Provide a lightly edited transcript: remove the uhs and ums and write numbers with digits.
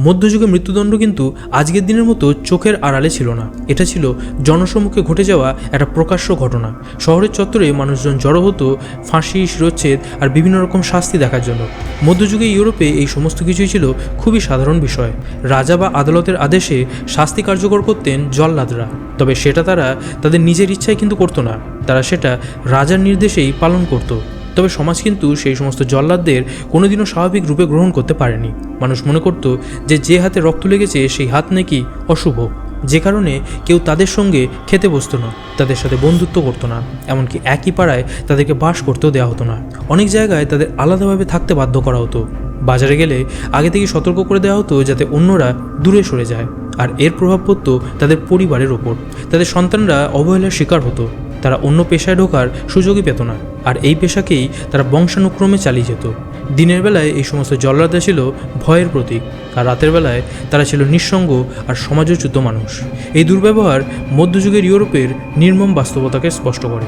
মধ্যযুগে মৃত্যুদণ্ড কিন্তু আজকের দিনের মতো চোখের আড়ালে ছিল না। এটা ছিল জনসম্মুখে ঘটে যাওয়া একটা প্রকাশ্য ঘটনা। শহরের চত্বরে মানুষজন জড়ো হতো ফাঁসি, শিরচ্ছেদ আর বিভিন্ন রকম শাস্তি দেখার জন্য। মধ্যযুগে ইউরোপে এই সমস্ত কিছুই ছিল খুবই সাধারণ বিষয়। রাজা বা আদালতের আদেশে শাস্তি কার্যকর করতেন জল্লাদরা। তবে সেটা তারা তাদের নিজের ইচ্ছায় কিন্তু করতো না, তারা সেটা রাজার নির্দেশেই পালন করতো। তবে সমাজ কিন্তু সেই সমস্ত জল্লাদদের কোনোদিনও স্বাভাবিক রূপে গ্রহণ করতে পারেনি। মানুষ মনে করত যে হাতে রক্ত লেগেছে সেই হাত নাকি অশুভ, যে কারণে কেউ তাদের সঙ্গে খেতে বসতো না, তাদের সাথে বন্ধুত্ব করতো না, এমনকি একই পাড়ায় তাদেরকে বাস করতেও দেওয়া হতো না। অনেক জায়গায় তাদের আলাদাভাবে থাকতে বাধ্য করা হতো। বাজারে গেলে আগে থেকেই সতর্ক করে দেওয়া হতো যাতে অন্যরা দূরে সরে যায়। আর এর প্রভাব পড়তো তাদের পরিবারের ওপর। তাদের সন্তানরা অবহেলার শিকার হতো, তারা অন্য পেশায় ঢোকার সুযোগই পেত না, আর এই পেশাকেই তারা বংশানুক্রমে চালিয়ে যেত। দিনের বেলায় এই সমস্ত জল্লাদরা ছিল ভয়ের প্রতীক, আর রাতের বেলায় তারা ছিল নিঃসঙ্গ আর সমাজচ্যুত মানুষ। এই দুর্ব্যবহার মধ্যযুগের ইউরোপের নির্মম বাস্তবতাকে স্পষ্ট করে।